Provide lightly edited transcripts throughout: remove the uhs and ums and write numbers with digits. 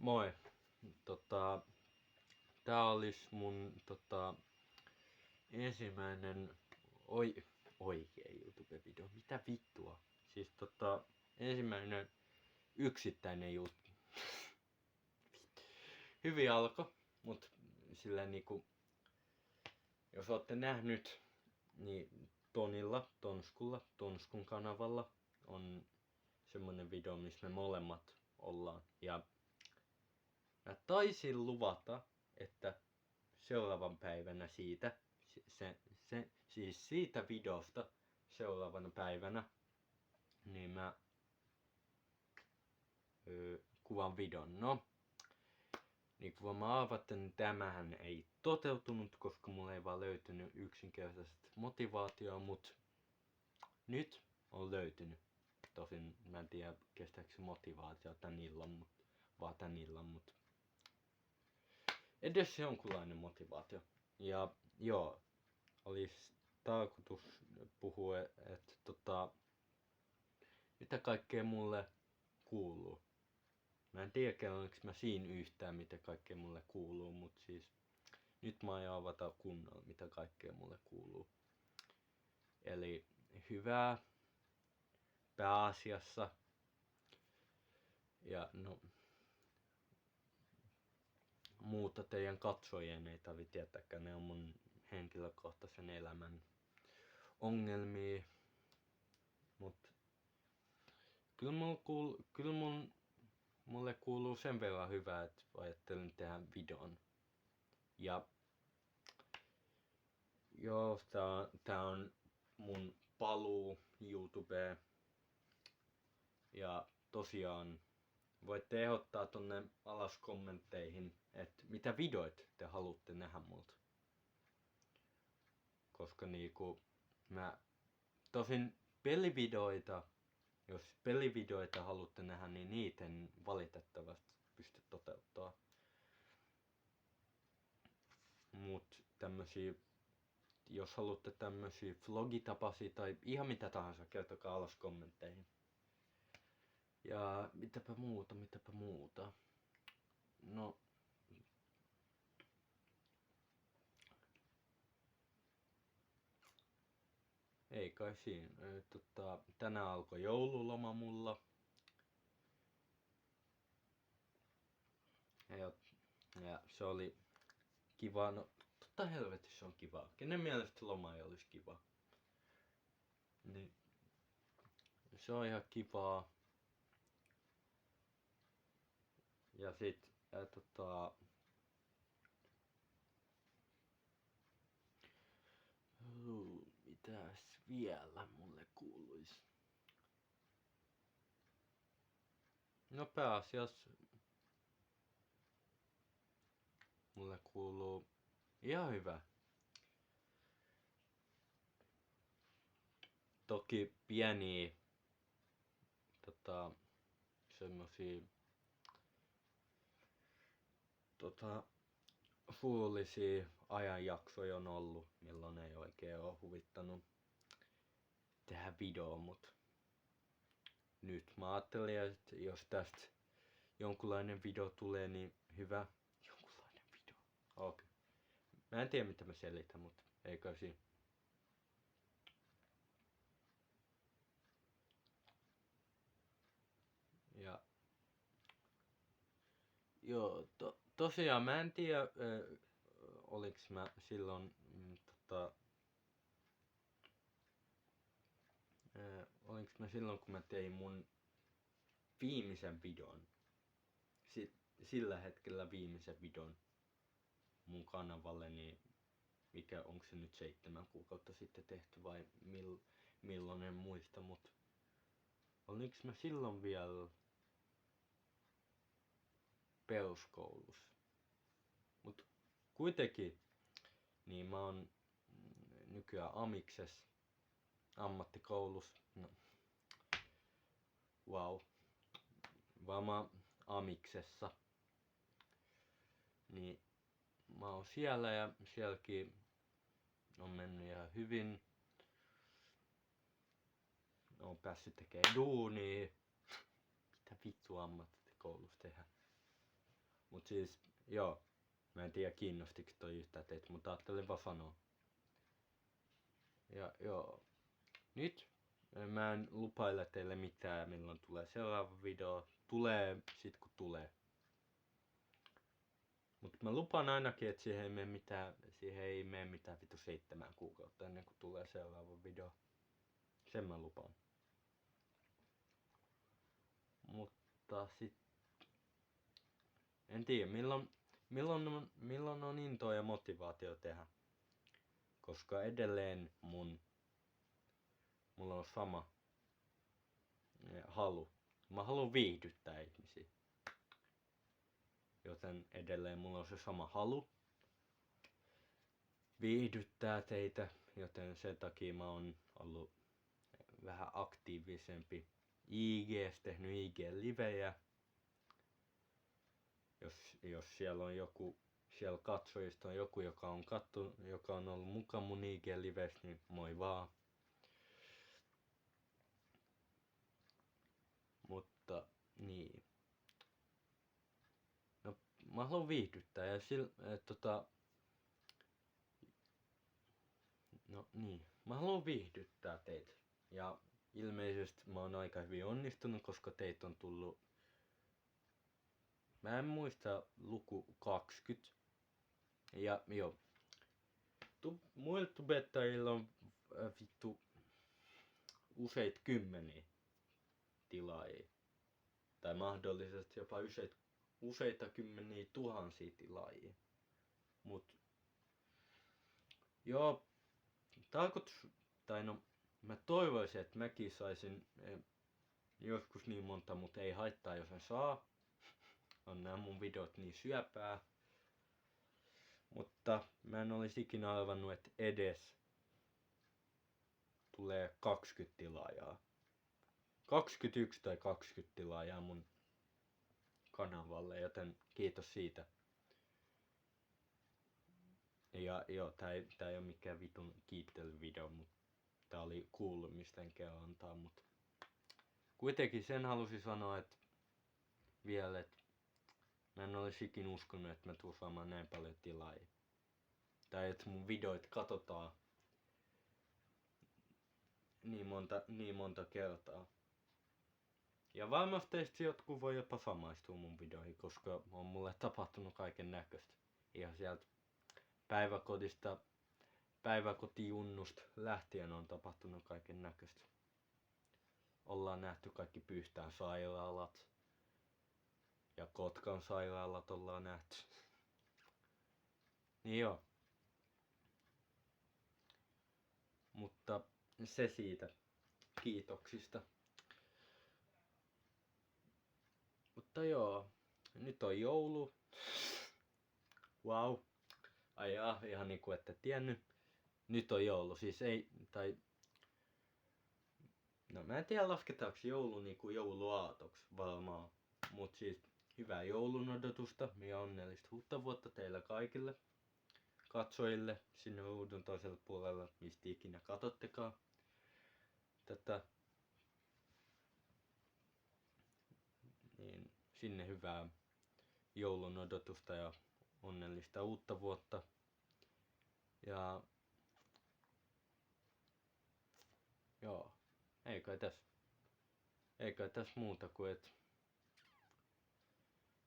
Moi. Tota, tää olis mun ensimmäinen oikea YouTube-video. Mitä vittua? Siis ensimmäinen yksittäinen juttu. Hyvin alkoi, mut sillä niinku, jos ootte nähnyt, niin Tonskun kanavalla on semmonen video, missä me molemmat ollaan. Ja mä taisin luvata, että seuraavan päivänä siis siitä videosta seuraavana päivänä, niin mä kuvan videon. No, niin kuin mä arvatten, niin tämähän ei toteutunut, koska mulla ei vaan löytynyt yksinkertaisesti motivaatioa, mut nyt on löytynyt. Tosin mä en tiedä kestääkö se motivaatio tän illan, mut edes jonkunlainen motivaatio. Ja joo, olisi tarkoitus puhua, että mitä kaikkea mulle kuuluu. Mä en tiedä kerronko mä siinä yhtään mitä kaikkea mulle kuuluu, mut siis nyt mä aion avata kunnolla mitä kaikkea mulle kuuluu. Eli hyvää pääasiassa. Ja no, muuta teidän katsojien ei tarvitse tietääkään, ne on mun henkilökohtaisen elämän ongelmia. Mut kyllä mulle kuuluu sen verran hyvää, että ajattelin tehdä videon. Ja joo, tää on mun paluu YouTubeen. Ja tosiaan voitte ehdottaa tonne alas kommentteihin, että mitä videoita te haluatte nähdä multa. Koska niinku tosin pelivideoita, jos pelivideoita haluatte nähdä, niin niitä en valitettavasti pysty toteuttaa. Mut jos haluatte tämmösiä vlogitapaisia tai ihan mitä tahansa, kertokaa alas kommentteihin. Ja mitäpä muuta. No, ei kai siinä. Tänään alkoi joululoma mulla. Ja se oli kiva. No, totta helvetissä se on kiva. Kenen mielestä loma ei olisi kiva? Niin, se on ihan kivaa. Ja sit mitäs vielä mulle kuuluis? No pääasiassa mulle kuuluu ihan hyvä. Toki pieniä semmosia surullisia ajanjaksoja on ollut, milloin ei oikein oo huvittanut tehdä video, mut nyt mä ajattelin, että jos tästä jonkunlainen video tulee, niin hyvä. Jonkunlainen video. Okei. Mä en tiedä mitä mä selitän, mut eikä siinä. Ja joo, tosiaan mä en tiedä oliks mä silloin kun mä tein mun viimeisen videon, sillä hetkellä viimeisen videon mun kanavalle, niin onko se nyt 7 kuukautta sitten tehty vai milloin en muista, mut oliks mä silloin vielä peruskoulussa. Mut kuitenkin, niin mä oon nykyään amikses, ammattikoulussa. No, wow. Vaan mä oon amiksessa. Niin mä oon siellä ja sielläkin on mennyt ihan hyvin. Oon päässyt tekemään duunia. Mitä vittua ammattikoulussa tehdään? Mut siis, joo. Mä en tiedä kiinnostiks toi yhtään teitä, mutta ajattelin vaan sanoa. Ja joo. Nyt mä en lupaile teille mitään, milloin tulee seuraava video. Tulee sit kun tulee. Mut mä lupaan ainakin, että siihen ei mene mitään vitu 7 kuukautta ennen kuin tulee seuraava video. Sen mä lupaan. Mutta sit en tiedä milloin on intoa ja motivaatio tehdä. Koska edelleen mulla on sama halu. Mä haluan viihdyttää ihmisiä. Joten edelleen mulla on se sama halu viihdyttää teitä, joten sen takia mä oon ollut vähän aktiivisempi IG:ssä, tehnyt IG-livejä. Jos siellä on joku, siellä katsojista on joku, joka on ollut mukaan mun IG-liveissä, niin moi vaan. Mutta niin. No, mä haluan viihdyttää ja no niin, mä haluan viihdyttää teitä. Ja ilmeisesti mä oon aika hyvin onnistunut, koska teitä on tullut, mä en muista luku 20. Ja joo, muilla tubettajilla on vittu useita kymmeniä tilaajia. Tai mahdollisesti jopa useita kymmeniä tuhansia tilaajia. Mut joo, mä toivoisin, että mäkin saisin joskus niin monta, mutta ei haittaa jos en saa. On nämä mun videot niin syöpää. Mutta mä en olisi ikinä arvannut, että edes tulee 20 tilaajaa. 21 tai 20 tilaajaa mun kanavalle, joten kiitos siitä. Ja joo, tää ei oo mikään vitun kiittelyvideo, mutta tää oli kuulumisten antaa, mut kuitenkin sen halusin sanoa, että vielä, että mä en olisi ikin uskonut, että mä tuun saamaan näin paljon tilaajia. Tai että mun videoit katsotaan niin monta kertaa. Ja varmasti teistä jotkut voi jopa samaistua mun videoihin, koska on mulle tapahtunut kaiken näköistä. Ihan sieltä päiväkotijunnusta lähtien on tapahtunut kaiken näköistä. Ollaan nähty kaikki Pyhtään sairaalat. Ja Kotkan sairaalat ollaan nähty. Niin joo. Mutta se siitä kiitoksista. Mutta joo, nyt on joulu. Wow. Ai jaa, ihan niinku ette tiennyt. Nyt on joulu, siis ei, tai no mä en tiedä lasketaanko joulu niinku jouluaatoksi varmaan. Mut siis hyvää joulun odotusta ja onnellista uutta vuotta teille kaikille katsojille sinne ruudun toiselle puolelle, mistä ikinä katsottekaan tätä. Niin sinne hyvää joulun odotusta ja onnellista uutta vuotta. Ja joo, ei kai tässä muuta kuin että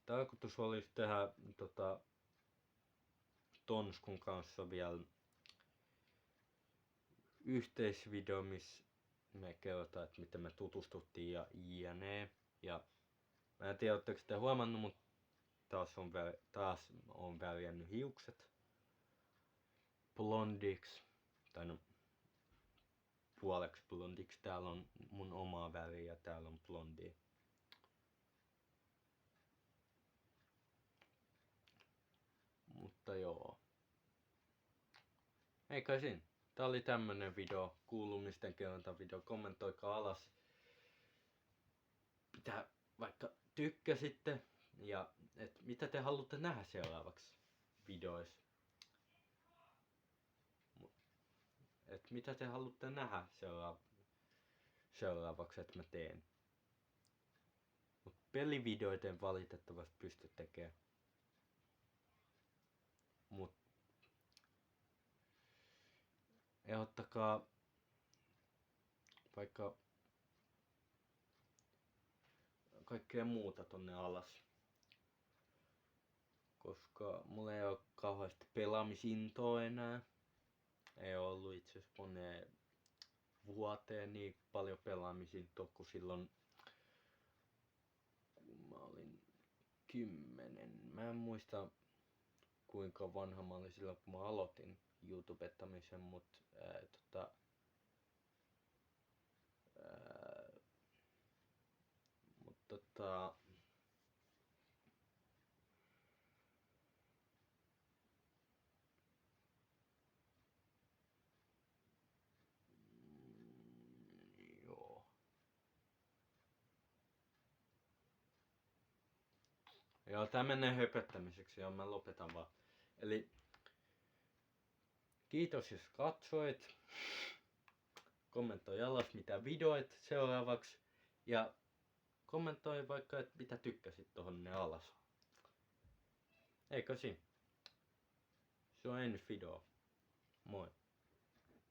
tarkoitus olisi tehdä Tonskun kanssa vielä yhteisvideo, missä me kerrotaan, että miten me tutustuttiin ja jne. Ja mä en tiedä, oletteko te huomannut, mutta taas on värjännyt hiukset blondiksi. Tai no, puoleksi blondiksi. Täällä on mun omaa väriä ja täällä on blondia. Mutta joo. Ei kai siinä. Tää oli tämmönen video, kuulumisten kerrontavideo. Kommentoikaa alas, mitä vaikka tykkäsitte ja et mitä te haluatte nähdä seuraavaksi videoissa. Et mitä te haluatte nähdä seuraavaksi, että mä teen. Mut pelivideoita en valitettavasti pysty tekemään. ehdottakaa vaikka kaikkea muuta tonne alas. Koska mulla ei oo kauheasti pelaamisintoa enää. Ei oo ollut itse asiassa moneen vuoteen niin paljon pelaamisintoa kuin silloin kun mä olin 10. Mä en muista kuinka vanha mä olin silloin kun mä aloitin YouTubettamisen, mut joo. Joo, tää menee höpöttämiseksi ja mä lopetan vaan. Eli kiitos jos katsoit. Kommentoi alas mitä videoit seuraavaksi. Ja kommentoi vaikka, että mitä tykkäsit tohon alas. Eikö siinä? Se on ensi video. Moi.